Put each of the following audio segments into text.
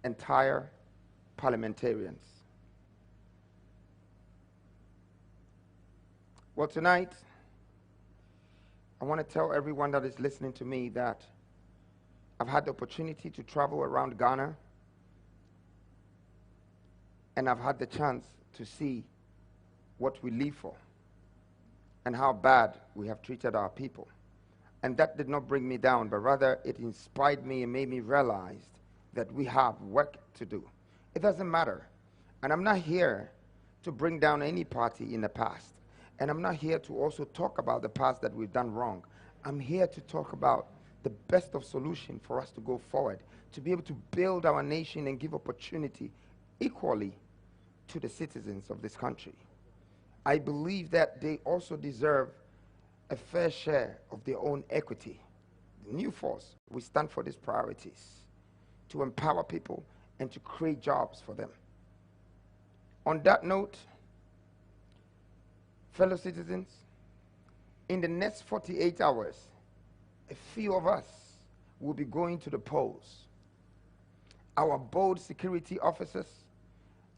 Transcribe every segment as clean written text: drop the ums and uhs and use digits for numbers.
entire parliamentarians. Well, tonight, I want to tell everyone that is listening to me that I've had the opportunity to travel around Ghana, and I've had the chance to see what we live for and how bad we have treated our people. And that did not bring me down, but rather it inspired me and made me realize that we have work to do. It doesn't matter. And I'm not here to bring down any party in the past. And I'm not here to also talk about the past that we've done wrong. I'm here to talk about the best of solution for us to go forward, to be able to build our nation and give opportunity equally to the citizens of this country. I believe that they also deserve a fair share of their own equity. The new force, we stand for these priorities, to empower people and to create jobs for them. On that note, fellow citizens, in the next 48 hours, a few of us will be going to the polls. Our bold security officers,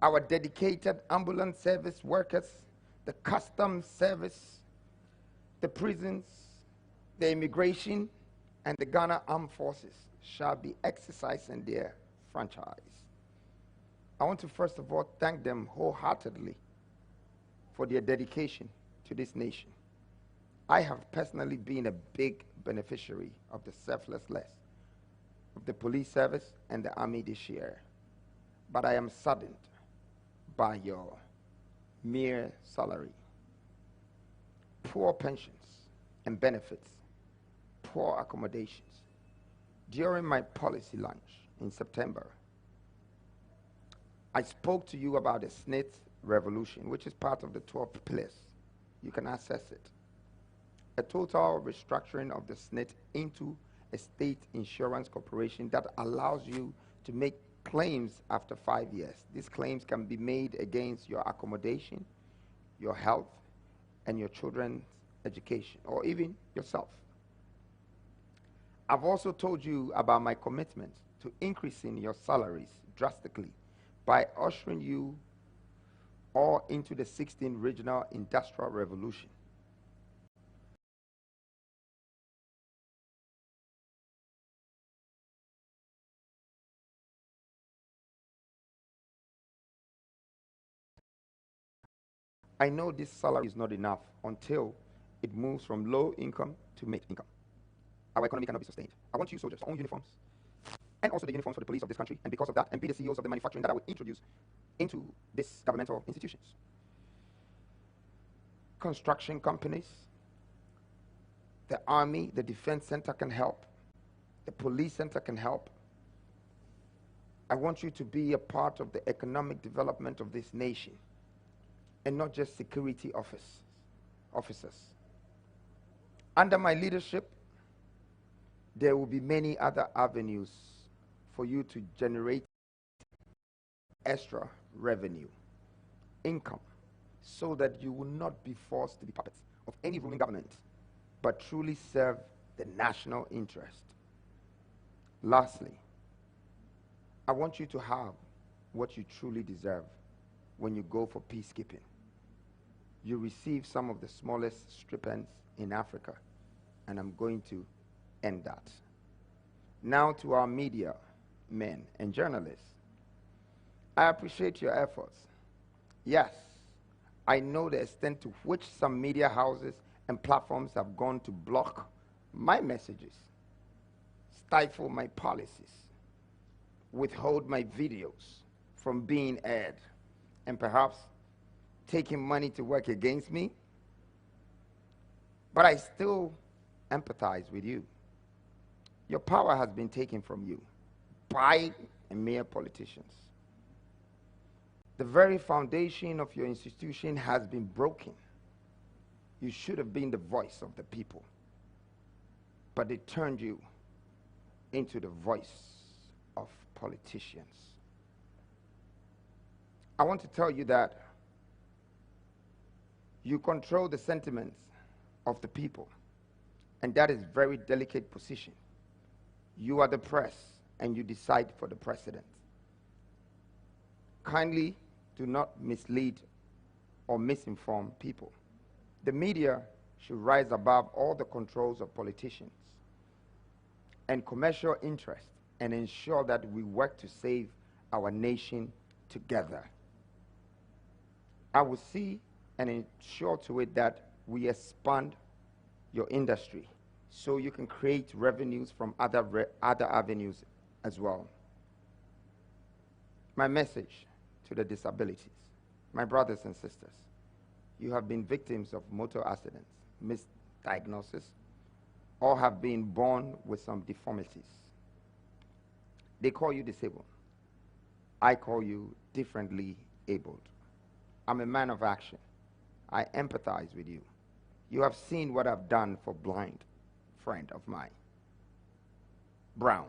our dedicated ambulance service workers, the customs service, the prisons, the immigration, and the Ghana Armed Forces shall be exercising their franchise. I want to first of all thank them wholeheartedly for their dedication to this nation. I have personally been a big beneficiary of the selflessness of the police service and the army this year, but I am saddened by your mere salary, poor pensions and benefits, poor accommodations. During my policy lunch in September, I spoke to you about the SNIT revolution, which is part of the 12 pillars. You can access it. A total restructuring of the SNIT into a state insurance corporation that allows you to make claims after 5 years. These claims can be made against your accommodation, your health, and your children's education, or even yourself. I've also told you about my commitment to increasing your salaries drastically by ushering you all into the 16th Regional Industrial Revolution. I know this salary is not enough until it moves from low income to mid income. Our economy cannot be sustained. I want you soldiers to own uniforms, and also the uniforms for the police of this country, and because of that, and be the CEOs of the manufacturing that I will introduce into these governmental institutions. Construction companies, the army, the defense center can help, the police center can help. I want you to be a part of the economic development of this nation, and not just security officers. Under my leadership, there will be many other avenues for you to generate extra revenue, income, so that you will not be forced to be puppets of any ruling government, but truly serve the national interest. Lastly, I want you to have what you truly deserve when you go for peacekeeping. You receive some of the smallest stipends in Africa, and I'm going to end that. Now to our media men and journalists. I appreciate your efforts. Yes, I know the extent to which some media houses and platforms have gone to block my messages, stifle my policies, withhold my videos from being aired, and perhaps taking money to work against me. But I still empathize with you. Your power has been taken from you by mere politicians. The very foundation of your institution has been broken. You should have been the voice of the people, but they turned you into the voice of politicians. I want to tell you that you control the sentiments of the people, and that is a very delicate position. You are the press, and you decide for the president. kindly do not mislead or misinform people. The media should rise above all the controls of politicians and commercial interests and ensure that we work to save our nation together. I will see and ensure to it that we expand your industry so you can create revenues from other avenues as well. My message to the disabilities, my brothers and sisters, you have been victims of motor accidents, misdiagnosis, or have been born with some deformities. They call you disabled. I call you differently abled. I'm a man of action. I empathize with you. You have seen what I've done for a blind friend of mine, Brown,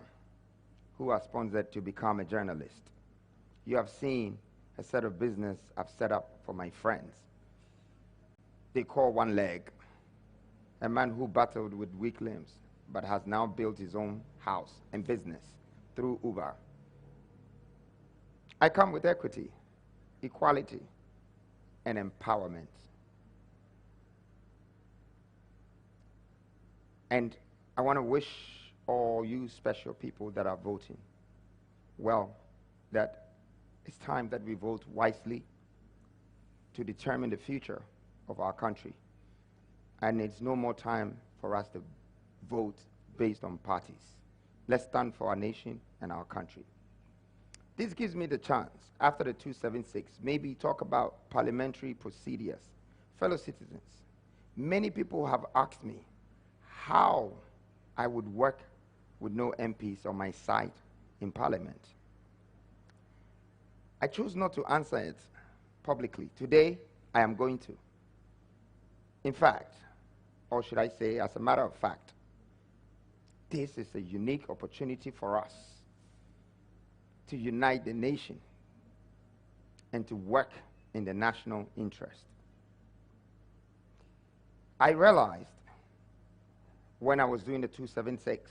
who has sponsored to become a journalist. You have seen a set of business I've set up for my friends. They call one leg, a man who battled with weak limbs but has now built his own house and business through Uber. I come with equity, equality, and empowerment. And I want to wish all you special people that are voting, well, that it's time that we vote wisely to determine the future of our country. And it's no more time for us to vote based on parties. Let's stand for our nation and our country. This gives me the chance, after the 276, maybe talk about parliamentary procedures. Fellow citizens, many people have asked me how I would work with no MPs on my side in Parliament. I chose not to answer it publicly. Today, I am going to. In fact, or should I say, as a matter of fact, this is a unique opportunity for us to unite the nation and to work in the national interest. I realized when I was doing the 276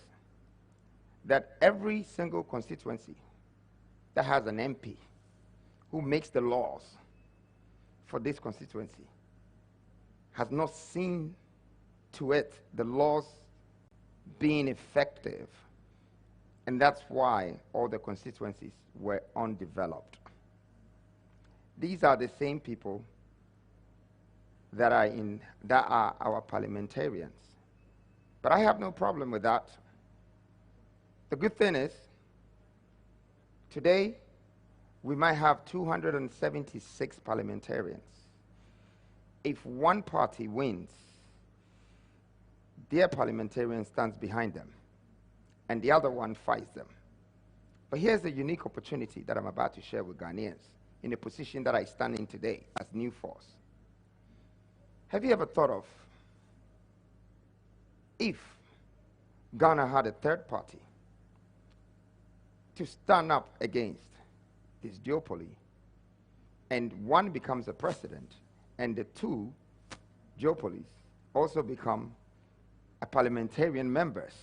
that every single constituency that has an MP who makes the laws for this constituency has not seen to it the laws being effective, and that's why all the constituencies were undeveloped. These are the same people that are our parliamentarians. But I have no problem with that. The good thing is, today we might have 276 parliamentarians. If one party wins, their parliamentarian stands behind them, and the other one fights them. But here's the unique opportunity that I'm about to share with Ghanaians in the position that I stand in today as New Force. Have you ever thought of if Ghana had a third party to stand up against this duopoly, and one becomes a president, and the two duopolies also become a parliamentarian members?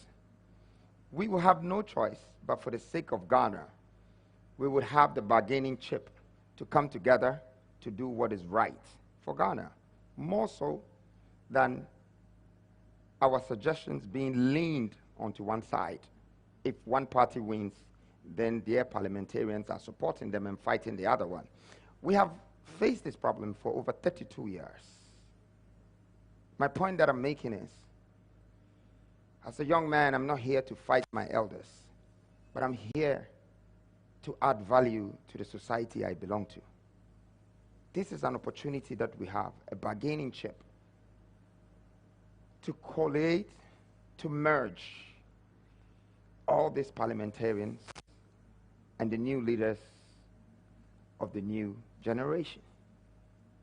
We will have no choice, but for the sake of Ghana, we would have the bargaining chip to come together to do what is right for Ghana, more so than our suggestions being leaned onto one side. If one party wins, then their parliamentarians are supporting them and fighting the other one. We have faced this problem for over 32 years. My point that I'm making is, as a young man, I'm not here to fight my elders, but I'm here to add value to the society I belong to. This is an opportunity that we have, a bargaining chip, to collate, to merge all these parliamentarians and the new leaders of the new generation,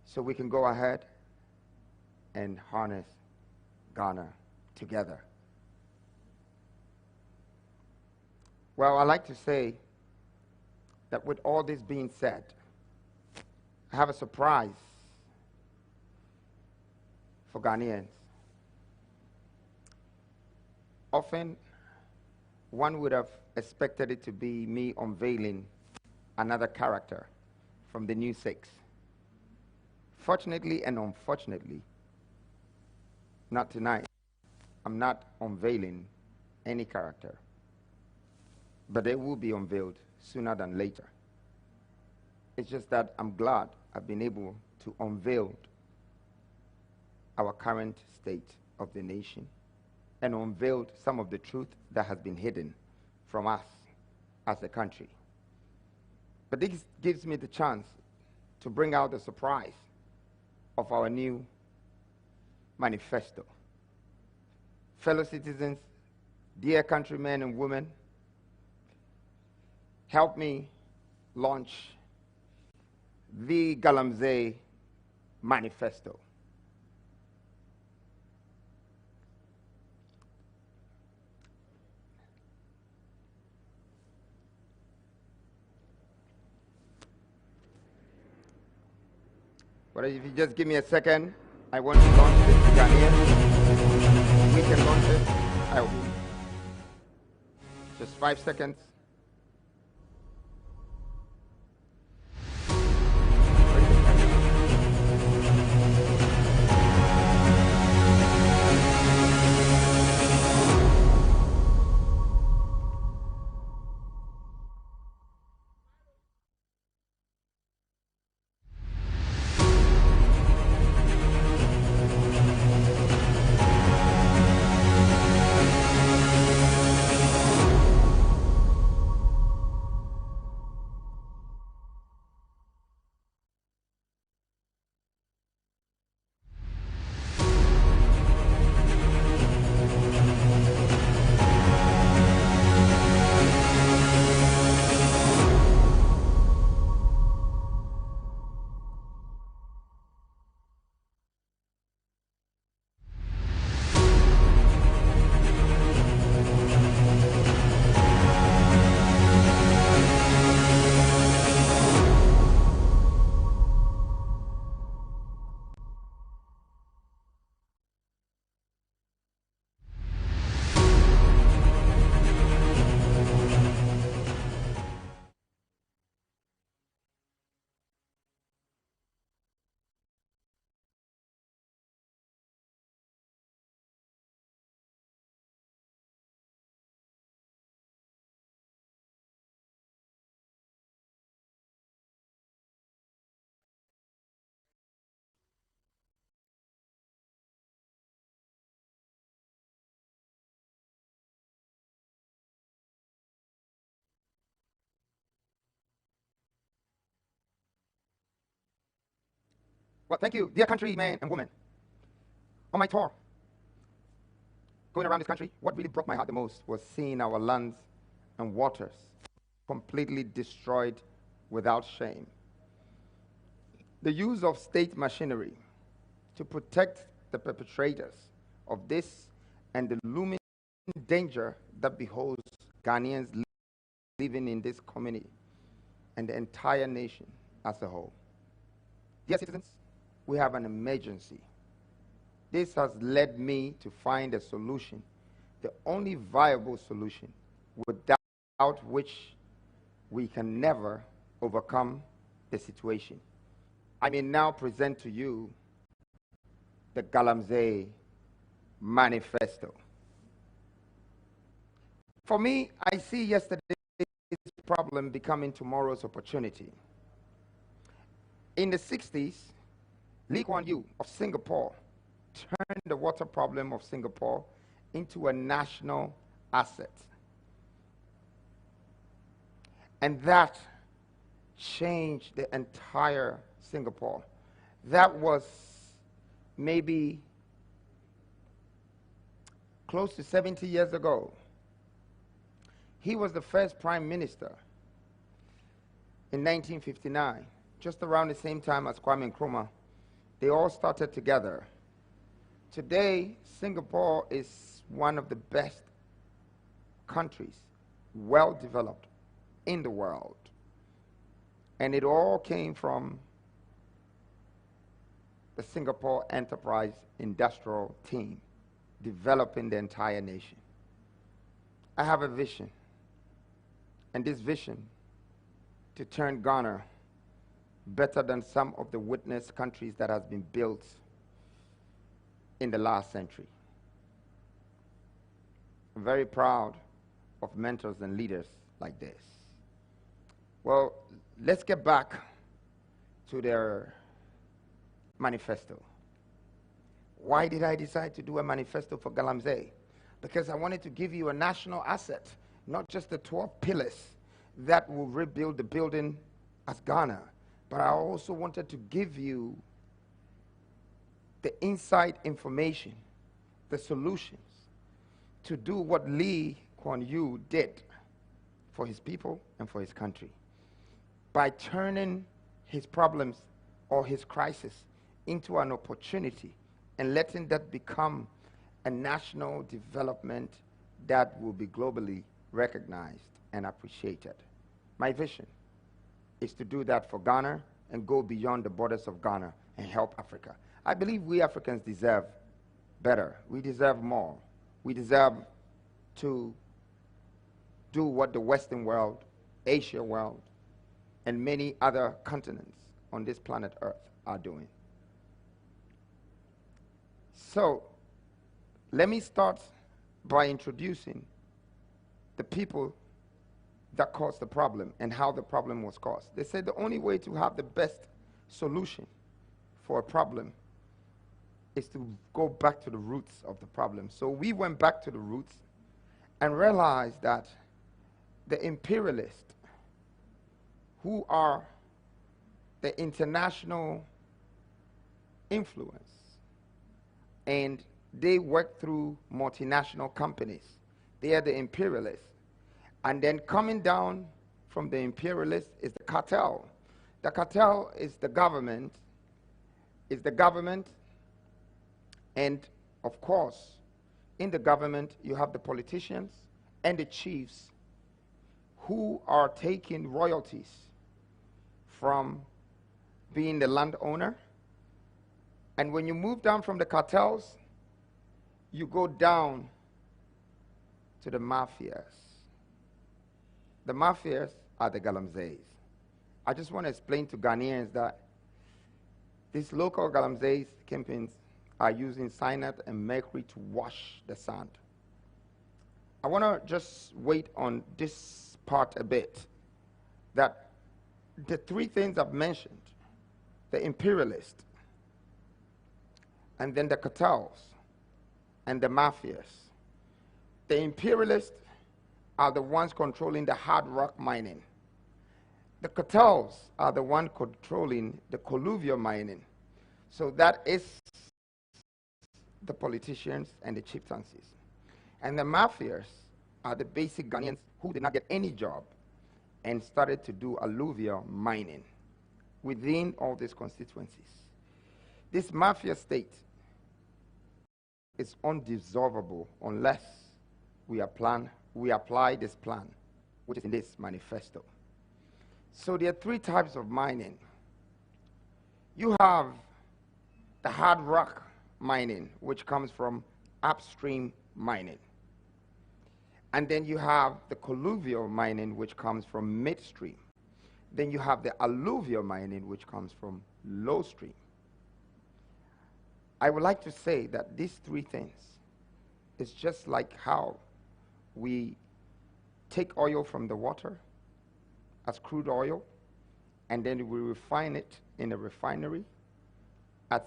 so we can go ahead and harness Ghana together. Well, I like to say that with all this being said, I have a surprise for Ghanaians. Often, one would have expected it to be me unveiling another character from the new six. Fortunately and unfortunately, not tonight, I'm not unveiling any character, but they will be unveiled sooner than later. It's just that I'm glad I've been able to unveil our current state of the nation and unveiled some of the truth that has been hidden from us as a country. But this gives me the chance to bring out the surprise of our new manifesto. Fellow citizens, dear countrymen and women, help me launch the Galamsey Manifesto. But if you just give me a second, I want to launch this Ghanaian. We can launch it. I will. Just 5 seconds. Well, thank you, dear countrymen and women. On my tour, going around this country, what really broke my heart the most was seeing our lands and waters completely destroyed without shame. The use of state machinery to protect the perpetrators of this and the looming danger that beholds Ghanaians living in this community and the entire nation as a whole. Dear citizens, we have an emergency. This has led me to find a solution, the only viable solution, without which we can never overcome the situation. I may now present to you the Galamsey Manifesto. For me, I see yesterday's problem becoming tomorrow's opportunity. In the 60s, Lee Kuan Yew of Singapore turned the water problem of Singapore into a national asset. And that changed the entire Singapore. That was maybe close to 70 years ago. He was the first prime minister in 1959, just around the same time as Kwame Nkrumah. They all started together. Today, Singapore is one of the best countries, well developed in the world. And it all came from the Singapore Enterprise Industrial Team, developing the entire nation. I have a vision, and this vision to turn Ghana better than some of the witness countries that has been built in the last century. I'm very proud of mentors and leaders like this. Well, let's get back to their manifesto. Why did I decide to do a manifesto for Galamsey? Because I wanted to give you a national asset, not just the 12 pillars that will rebuild the building as Ghana, but I also wanted to give you the inside information, the solutions to do what Lee Kuan Yew did for his people and for his country by turning his problems or his crisis into an opportunity and letting that become a national development that will be globally recognized and appreciated. My vision is to do that for Ghana and go beyond the borders of Ghana and help Africa. I believe we Africans deserve better. We deserve more. We deserve to do what the Western world, Asia world, and many other continents on this planet Earth are doing. So, let me start by introducing the people that caused the problem and how the problem was caused. They said the only way to have the best solution for a problem is to go back to the roots of the problem. So we went back to the roots and realized that the imperialists, who are the international influence, and they work through multinational companies. They are the imperialists. And then coming down from the imperialists is the cartel. The cartel is the government, and of course, in the government, you have the politicians and the chiefs who are taking royalties from being the landowner. And when you move down from the cartels, you go down to the mafias. The mafias are the Galamseys. I just want to explain to Ghanaians that these local Galamseys campaigns are using cyanide and mercury to wash the sand. I want to just wait on this part a bit, that the three things I've mentioned, the imperialists, and then the cartels, and the mafias. The imperialists are the ones controlling the hard rock mining. The cartels are the ones controlling the colluvial mining. So that is the politicians and the chieftaincies. And the mafias are the basic Ghanaians who did not get any job and started to do alluvial mining within all these constituencies. This mafia state is undissolvable unless we apply this plan, which is in this manifesto. So there are three types of mining. You have the hard rock mining, which comes from upstream mining. And then you have the colluvial mining, which comes from midstream. Then you have the alluvial mining, which comes from low stream. I would like to say that these three things is just like how we take oil from the water as crude oil, and then we refine it in a refinery as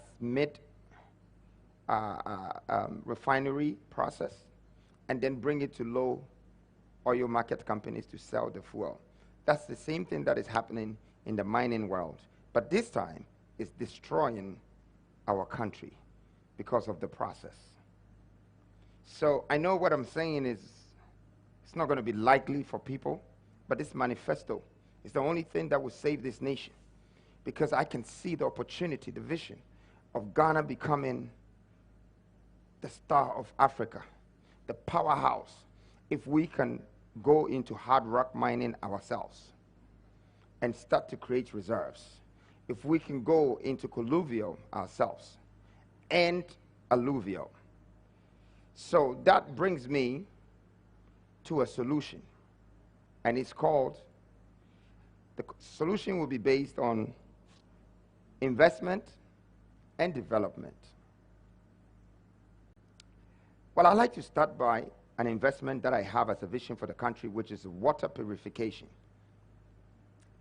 refinery process, and then bring it to low oil market companies to sell the fuel. That's the same thing that is happening in the mining world, but this time it's destroying our country because of the process. So I know what I'm saying is it's not going to be likely for people, but this manifesto is the only thing that will save this nation, because I can see the opportunity, the vision of Ghana becoming the star of Africa, the powerhouse, if we can go into hard rock mining ourselves and start to create reserves. If we can go into colluvial ourselves and alluvial. So that brings me to a solution, and it's called, the solution will be based on investment, and development. Well, I'd like to start by an investment that I have as a vision for the country, which is water purification.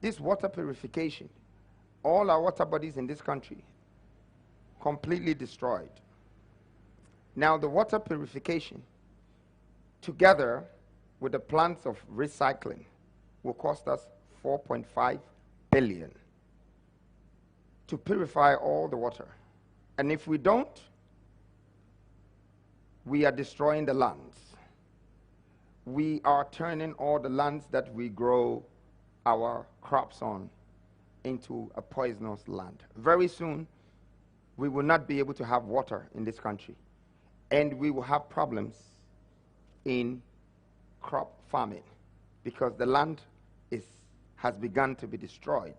This water purification, all our water bodies in this country, completely destroyed. Now, the water purification, together with the plants of recycling, will cost us 4.5 billion to purify all the water. And if we don't, we are destroying the lands. We are turning all the lands that we grow our crops on into a poisonous land. Very soon, we will not be able to have water in this country, and we will have problems in crop farming because the land has begun to be destroyed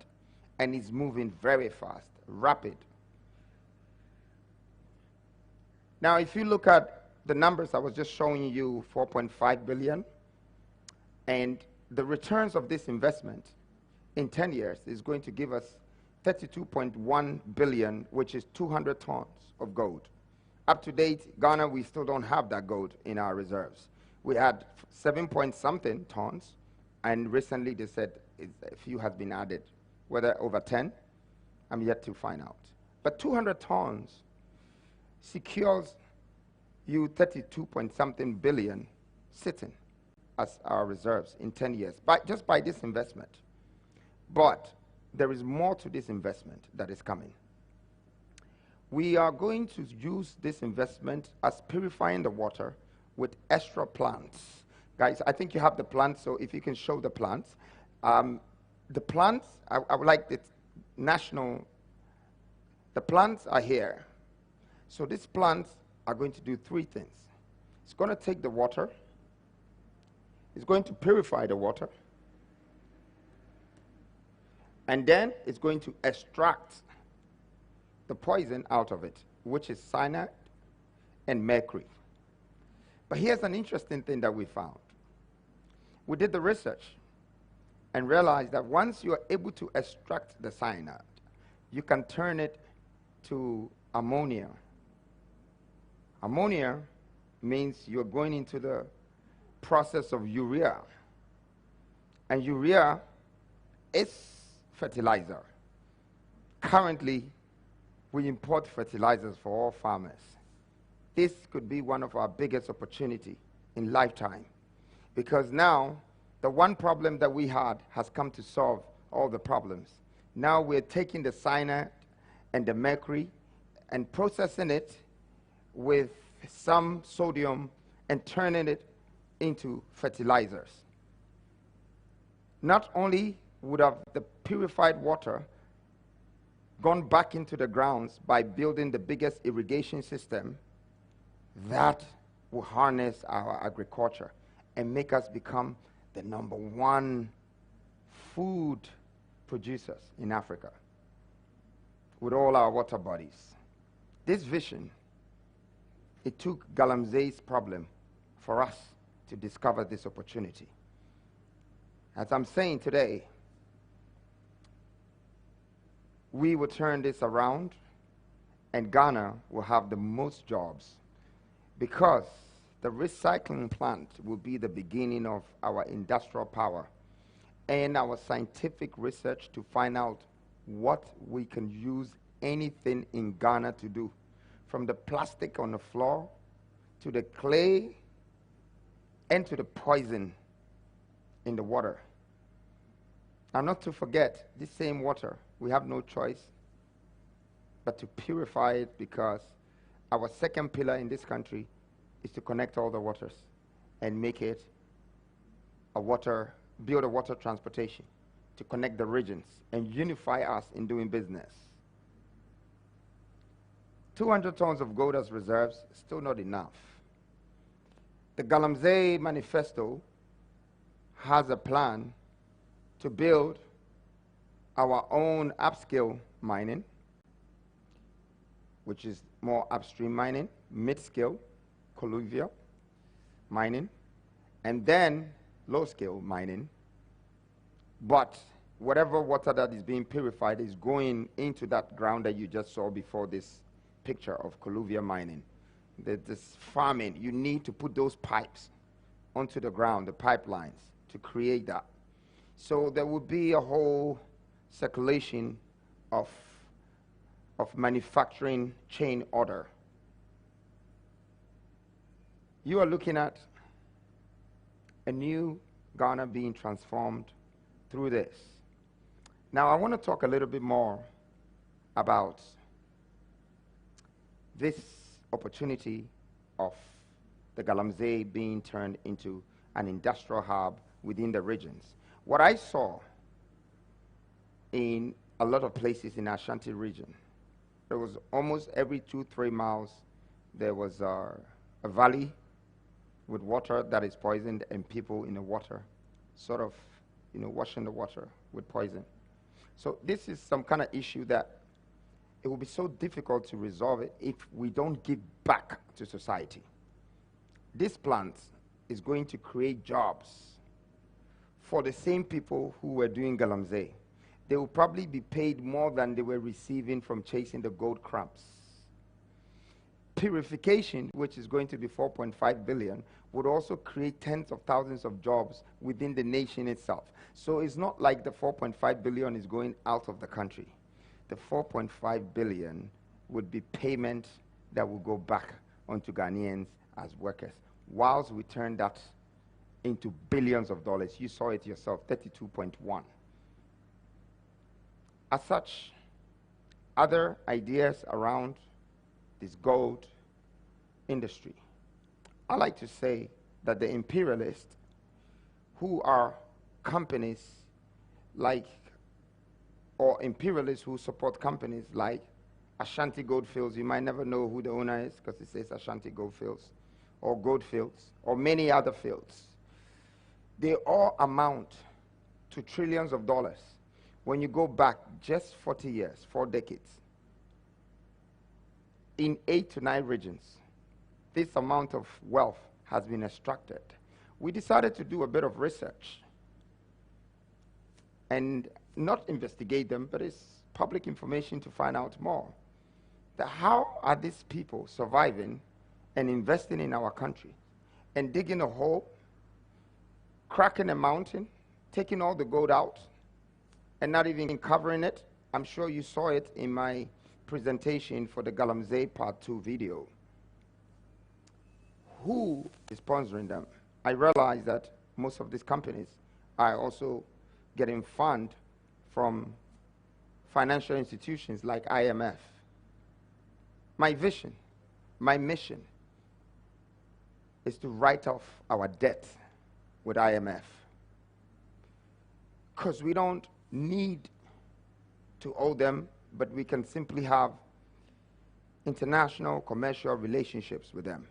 and is moving very fast, rapid. Now, if you look at the numbers I was just showing you, 4.5 billion, and the returns of this investment in 10 years is going to give us 32.1 billion, which is 200 tons of gold. Up to date, Ghana, we still don't have that gold in our reserves. We had 7 point something tons, and recently they said a few has been added. Whether over 10, I'm yet to find out. But 200 tons secures you 32 point something billion sitting as our reserves in 10 years, just by this investment. But there is more to this investment that is coming. We are going to use this investment as purifying the water with extra plants. Guys, I think you have the plants, so if you can show the plants. The plants, I would like the plants are here. So these plants are going to do three things. It's going to take the water, it's going to purify the water, and then it's going to extract the poison out of it, which is cyanide and mercury. But here's an interesting thing that we found. We did the research and realized that once you are able to extract the cyanide, you can turn it to ammonia. Ammonia means you're going into the process of urea. And urea is fertilizer. Currently, we import fertilizers for all farmers. This could be one of our biggest opportunities in lifetime, because now the one problem that we had has come to solve all the problems. Now we're taking the cyanide and the mercury and processing it with some sodium and turning it into fertilizers. Not only would have the purified water gone back into the grounds by building the biggest irrigation system that will harness our agriculture and make us become the #1 food producers in Africa with all our water bodies. This vision, it took Galamsey's problem for us to discover this opportunity. As I'm saying today, we will turn this around and Ghana will have the most jobs, because the recycling plant will be the beginning of our industrial power and our scientific research to find out what we can use anything in Ghana to do, from the plastic on the floor to the clay and to the poison in the water. And not to forget, this same water, we have no choice but to purify it, because our second pillar in this country is to connect all the waters and make it build a water transportation to connect the regions and unify us in doing business. 200 tons of gold as reserves, still not enough. The Galamsey Manifesto has a plan to build our own upscale mining, which is more upstream mining, mid-scale, colluvial mining, and then low-scale mining. But whatever water that is being purified is going into that ground that you just saw before this picture of colluvial mining. This farming, you need to put those pipes onto the ground, the pipelines, to create that. So there will be a whole circulation of manufacturing chain order. You are looking at a new Ghana being transformed through this. Now, I want to talk a little bit more about this opportunity of the Galamsey being turned into an industrial hub within the regions. What I saw in a lot of places in Ashanti region, there was almost every 2-3 miles, there was a valley with water that is poisoned and people in the water, sort of, washing the water with poison. So this is some kind of issue that it will be so difficult to resolve it if we don't give back to society. This plant is going to create jobs for the same people who were doing Galamsey. They will probably be paid more than they were receiving from chasing the gold crumbs. Purification, which is going to be 4.5 billion, would also create tens of thousands of jobs within the nation itself. So it's not like the 4.5 billion is going out of the country. The 4.5 billion would be payment that will go back onto Ghanaians as workers, whilst we turn that into billions of dollars. You saw it yourself, 32.1. As such, other ideas around this gold industry, I like to say that the imperialists, who are companies like, or imperialists who support companies like Ashanti Goldfields, you might never know who the owner is because it says Ashanti Goldfields, or Goldfields, or many other fields. They all amount to trillions of dollars when you go back just 40 years, 4 decades. In 8 to 9 regions, this amount of wealth has been extracted. We decided to do a bit of research and not investigate them, but it's public information to find out more. That how are these people surviving and investing in our country and digging a hole, cracking a mountain, taking all the gold out, and not even covering it? I'm sure you saw it in my presentation for the Galamsey Part 2 video. Who is sponsoring them? I realize that most of these companies are also getting funds from financial institutions like IMF. My vision, my mission is to write off our debt with IMF, because we don't need to owe them, but we can simply have international commercial relationships with them.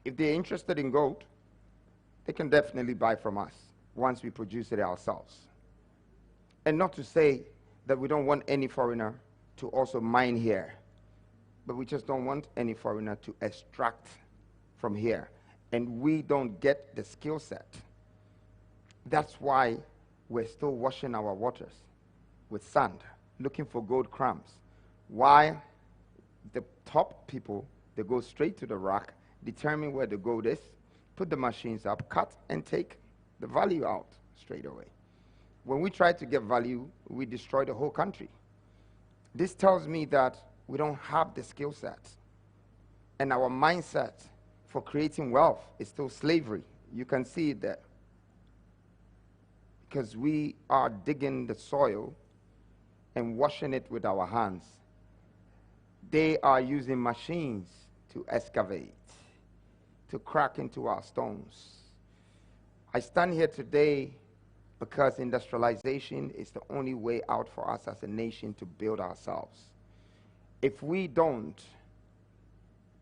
If they're interested in gold, they can definitely buy from us once we produce it ourselves. And not to say that we don't want any foreigner to also mine here, but we just don't want any foreigner to extract from here, and we don't get the skill set. That's why we're still washing our waters with sand, looking for gold crumbs. Why? The top people, they go straight to the rock, determine where the gold is, put the machines up, cut, and take the value out straight away. When we try to get value, we destroy the whole country. This tells me that we don't have the skill set, and our mindset for creating wealth is still slavery. You can see it there. Because we are digging the soil and washing it with our hands. They are using machines to excavate, to crack into our stones. I stand here today because industrialization is the only way out for us as a nation to build ourselves. If we don't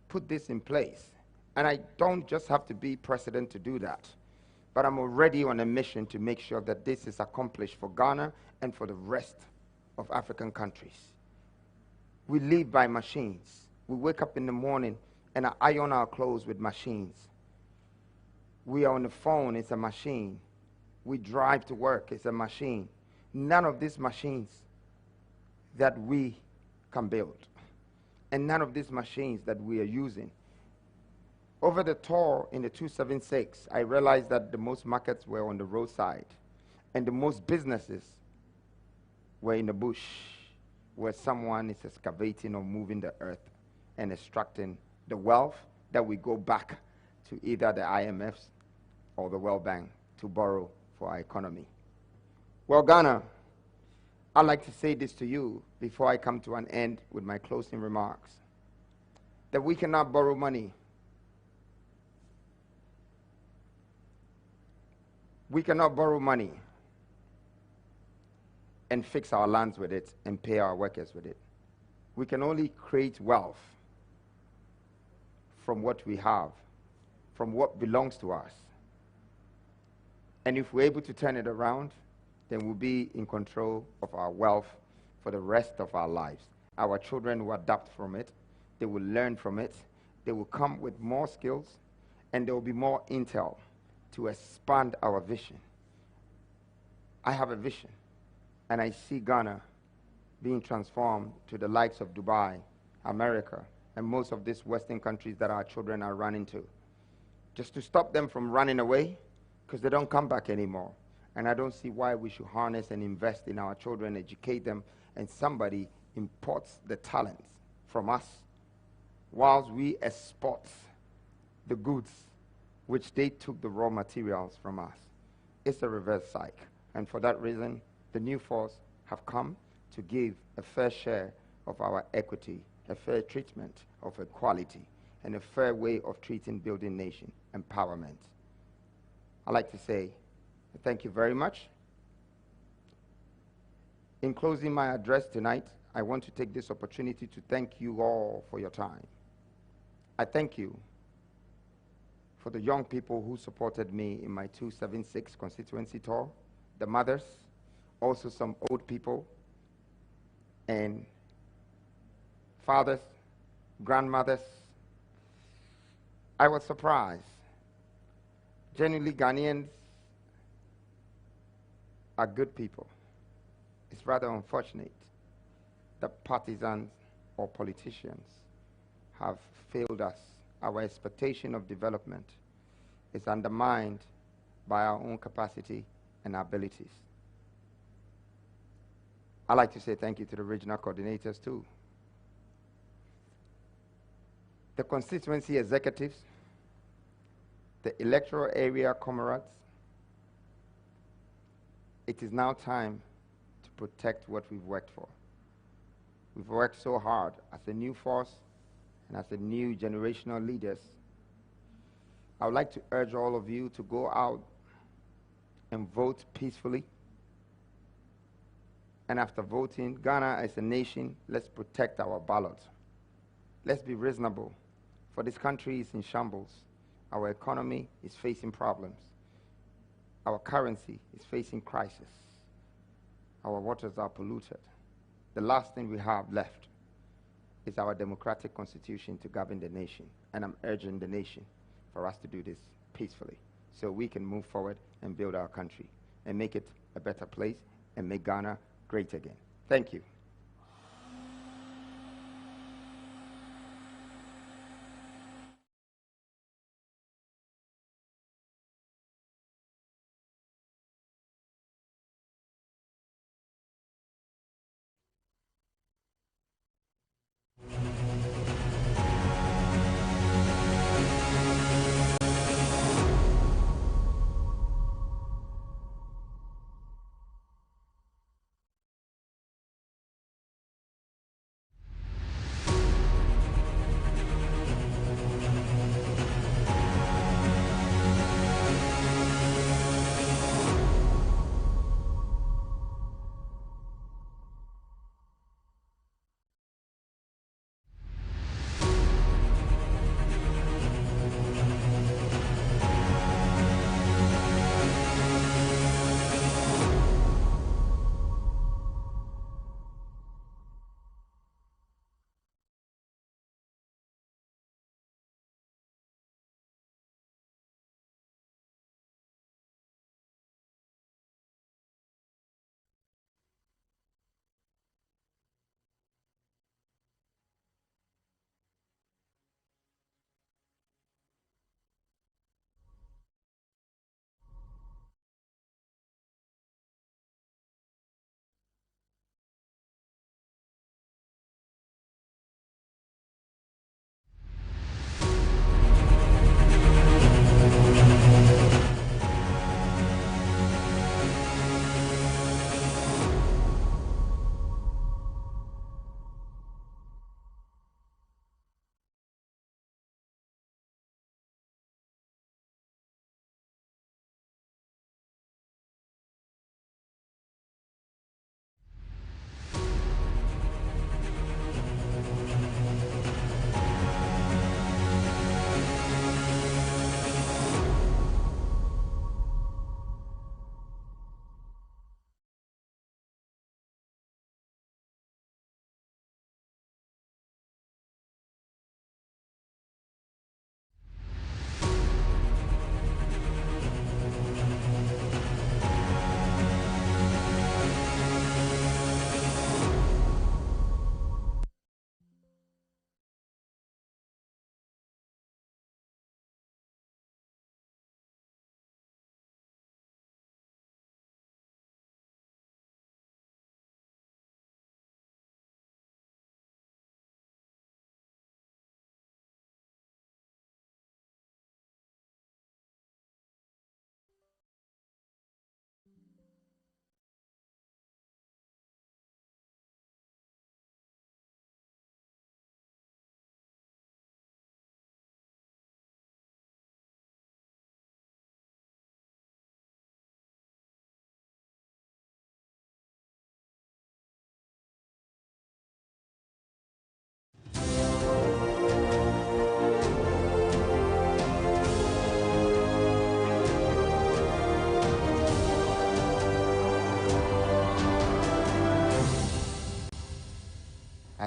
put this in place, and I don't just have to be president to do that, but I'm already on a mission to make sure that this is accomplished for Ghana and for the rest of African countries. We live by machines. We wake up in the morning and iron our clothes with machines. We are on the phone, it's a machine. We drive to work, it's a machine. none of these machines that we can build, and none of these machines that we are using. Over the tour in the 276, I realized that the most markets were on the roadside, and the most businesses were in the bush, where someone is excavating or moving the earth and extracting the wealth that we go back to either the IMFs or the World Bank to borrow for our economy. Well, Ghana, I'd like to say this to you before I come to an end with my closing remarks, that we cannot borrow money. We cannot borrow money and fix our lands with it and pay our workers with it. We can only create wealth from what we have, from what belongs to us. And if we're able to turn it around, then we'll be in control of our wealth for the rest of our lives. Our children will adapt from it, they will learn from it, they will come with more skills, and there will be more intel to expand our vision. I have a vision, and I see Ghana being transformed to the likes of Dubai, America, and most of these Western countries that our children are running to, just to stop them from running away, because they don't come back anymore. And I don't see why we should harness and invest in our children, educate them, and somebody imports the talents from us whilst we export the goods which they took the raw materials from us. It's a reverse cycle. And for that reason, the new force have come to give a fair share of our equity, a fair treatment of equality, and a fair way of treating building nation empowerment. I'd like to say thank you very much. In closing my address tonight, I want to take this opportunity to thank you all for your time. I thank you for the young people who supported me in my 276 constituency tour, the mothers, also some old people, and fathers, grandmothers. I was surprised. Genuinely, Ghanaians are good people. It's rather unfortunate that partisans or politicians have failed us. Our expectation of development is undermined by our own capacity and abilities. I'd like to say thank you to the regional coordinators too, the constituency executives, the electoral area comrades. It is now time to protect what we've worked for. We've worked so hard as a new force and as a new generational leaders. I would like to urge all of you to go out and vote peacefully. And after voting, Ghana as a nation, let's protect our ballot. Let's be reasonable, for this country is in shambles. Our economy is facing problems. Our currency is facing crisis. Our waters are polluted. The last thing we have left is our democratic constitution to govern the nation. And I'm urging the nation for us to do this peacefully so we can move forward and build our country and make it a better place and make Ghana great again. Thank you.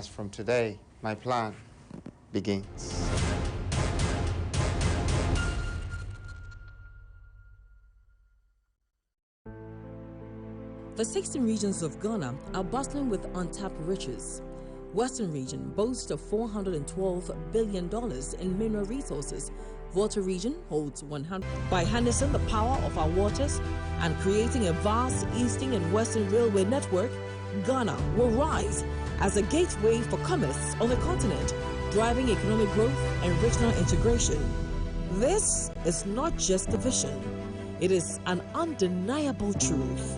as from today, my plan begins. The 16 regions of Ghana are bustling with untapped riches. Western region boasts of $412 billion in mineral resources. Water region holds 100. By harnessing the power of our waters and creating a vast eastern and western railway network, Ghana will rise as a gateway for commerce on the continent, driving economic growth and regional integration. This is not just a vision, it is an undeniable truth.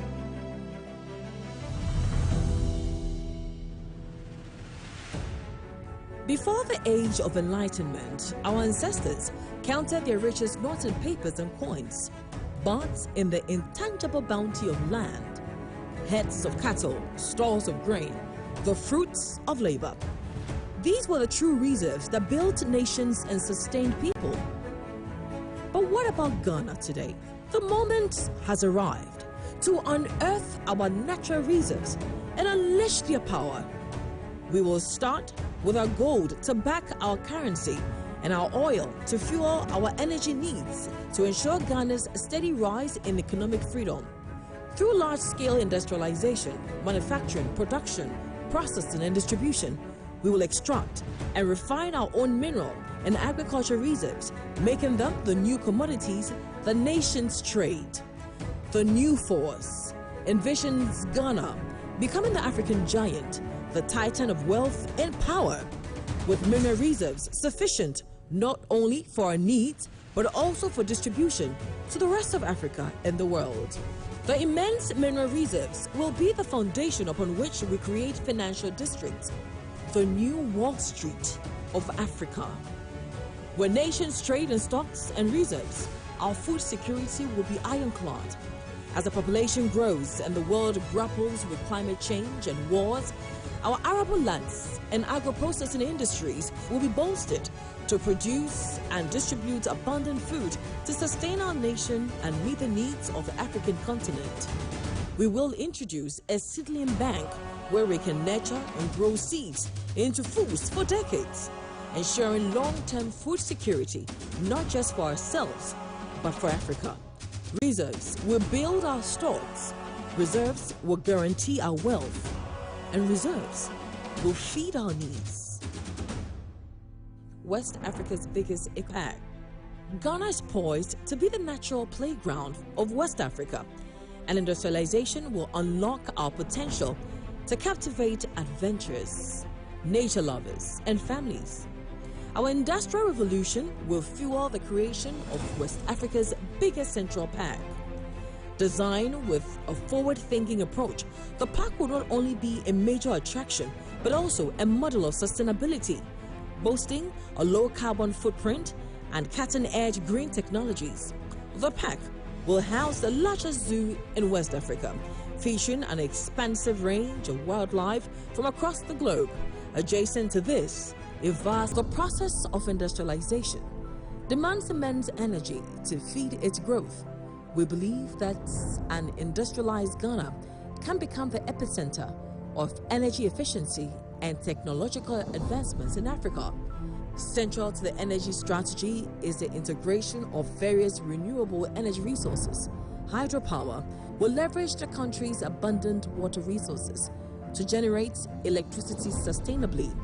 Before the age of enlightenment, our ancestors counted their riches not in papers and coins, but in the intangible bounty of land, herds of cattle, stores of grain, the fruits of labor. These were the true reserves that built nations and sustained people. But what about Ghana today? The moment has arrived to unearth our natural reserves and unleash their power. We will start with our gold to back our currency and our oil to fuel our energy needs to ensure Ghana's steady rise in economic freedom. Through large-scale industrialization, manufacturing, production, processing and distribution, we will extract and refine our own mineral and agriculture reserves, making them the new commodities the nations trade. The new force envisions Ghana becoming the African giant, the titan of wealth and power, with mineral reserves sufficient not only for our needs, but also for distribution to the rest of Africa and the world. The immense mineral reserves will be the foundation upon which we create financial districts, the new Wall Street of Africa. Where nations trade in stocks and reserves, our food security will be ironclad. As the population grows and the world grapples with climate change and wars, our arable lands and agro-processing industries will be bolstered to produce and distribute abundant food to sustain our nation and meet the needs of the African continent. We will introduce a seedling bank where we can nurture and grow seeds into foods for decades, ensuring long-term food security not just for ourselves, but for Africa. Reserves will build our stocks, reserves will guarantee our wealth, and reserves will feed our needs. West Africa's biggest impact. Ghana is poised to be the natural playground of West Africa, and industrialization will unlock our potential to captivate adventurers, nature lovers, and families. Our industrial revolution will fuel the creation of West Africa's biggest central park. Designed with a forward-thinking approach, the park will not only be a major attraction, but also a model of sustainability, boasting a low-carbon footprint and cutting-edge green technologies. The park will house the largest zoo in West Africa, featuring an expansive range of wildlife from across the globe. Adjacent to this, the process of industrialization demands immense energy to feed its growth. We believe that an industrialized Ghana can become the epicenter of energy efficiency and technological advancements in Africa. Central to the energy strategy is the integration of various renewable energy resources. Hydropower will leverage the country's abundant water resources to generate electricity sustainably.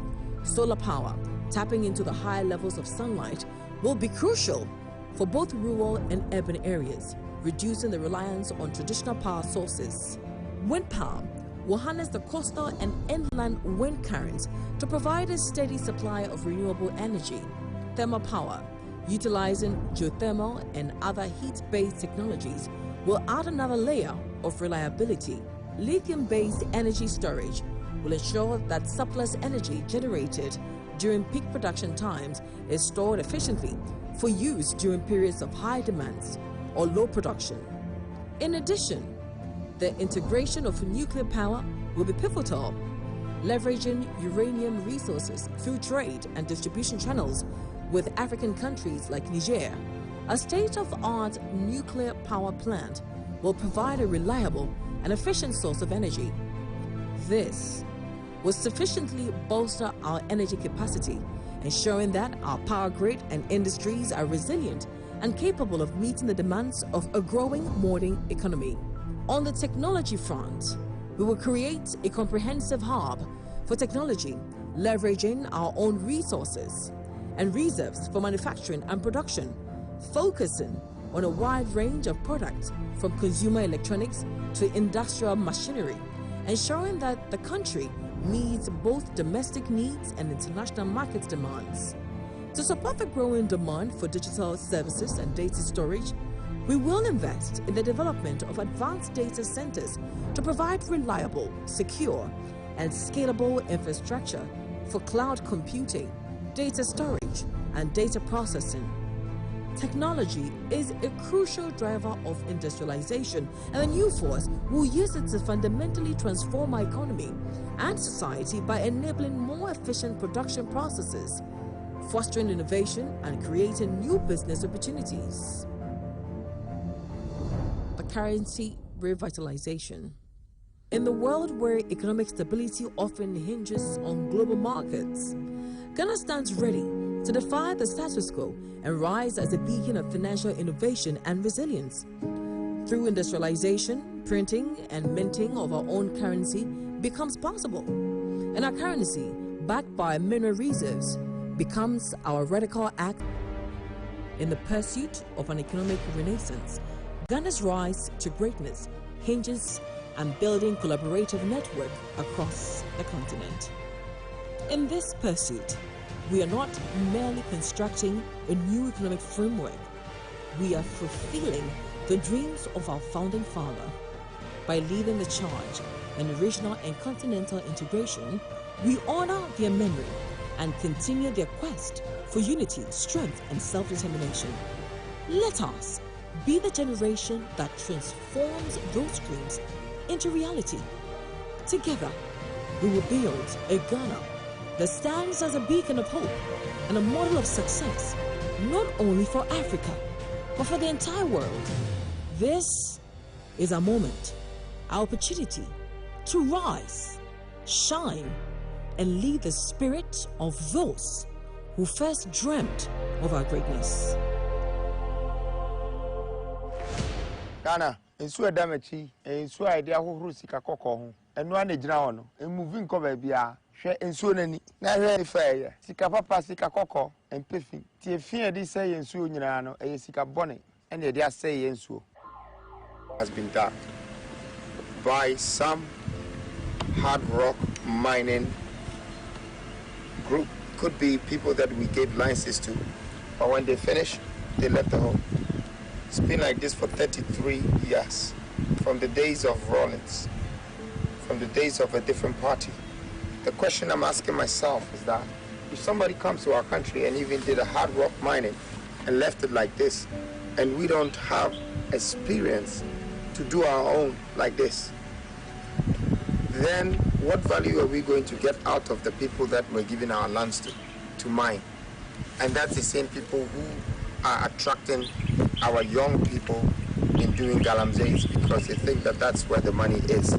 Solar power, tapping into the high levels of sunlight, will be crucial for both rural and urban areas, reducing the reliance on traditional power sources. Wind power will harness the coastal and inland wind currents to provide a steady supply of renewable energy. Thermal power, utilizing geothermal and other heat-based technologies, will add another layer of reliability. Lithium-based energy storage will ensure that surplus energy generated during peak production times is stored efficiently for use during periods of high demands or low production. In addition, the integration of nuclear power will be pivotal, leveraging uranium resources through trade and distribution channels with African countries like Niger. A state-of-the-art nuclear power plant will provide a reliable and efficient source of energy. This will sufficiently bolster our energy capacity, ensuring that our power grid and industries are resilient and capable of meeting the demands of a growing modern economy. On the technology front, we will create a comprehensive hub for technology, leveraging our own resources and reserves for manufacturing and production, focusing on a wide range of products from consumer electronics to industrial machinery, ensuring that the country meets both domestic needs and international market demands. To support the growing demand for digital services and data storage, we will invest in the development of advanced data centers to provide reliable, secure, and scalable infrastructure for cloud computing, data storage, and data processing. Technology is a crucial driver of industrialization, and the new force will use it to fundamentally transform our economy and society by enabling more efficient production processes, fostering innovation, and creating new business opportunities. The currency revitalization. In the world where economic stability often hinges on global markets, Ghana stands ready to defy the status quo and rise as a beacon of financial innovation and resilience. Through industrialization, printing and minting of our own currency becomes possible, and our currency, backed by mineral reserves, becomes our radical act in the pursuit of an economic renaissance. Ghana's rise to greatness hinges on building collaborative network across the continent. In this pursuit, we are not merely constructing a new economic framework, we are fulfilling the dreams of our founding father. By leading the charge in regional and continental integration, we honor their memory and continue their quest for unity, strength, and self-determination. Let us be the generation that transforms those dreams into reality. Together, we will build a Ghana that stands as a beacon of hope and a model of success, not only for Africa, but for the entire world. This is our moment, our opportunity to rise, shine, and lead the spirit of those who first dreamt of our greatness. Ghana, ensu edamachi, ensu ide ahohoro sika kokko ho. Enu a na gina ho no, moving ko ba bia. Hwe ensuo nani na hwe ni faye sika papa sika kokko empefi tie fie de say ensuo nyina no eye sika bone ene e de asay ensuo has been done by some hard rock mining group. Could be people that we gave licenses to, but when they finish they left the home. It's been like this for 33 years, from the days of Rollins, from the days of a different party. The question I'm asking myself is that if somebody comes to our country and even did a hard rock mining and left it like this, and we don't have experience to do our own like this, then what value are we going to get out of the people that we're giving our lands to mine? And that's the same people who are attracting our young people in doing Galamsey because they think that that's where the money is.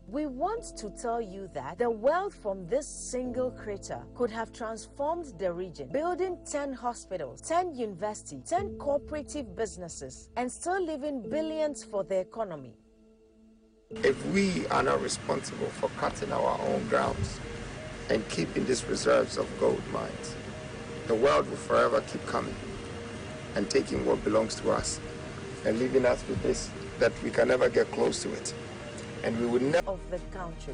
We want to tell you that the wealth from this single crater could have transformed the region, building 10 hospitals, 10 universities, 10 cooperative businesses, and still leaving billions for the economy. If we are not responsible for cutting our own grounds and keeping these reserves of gold mines, the world will forever keep coming and taking what belongs to us and leaving us with this, that we can never get close to it. And we would never of the country.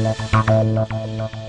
Thank you.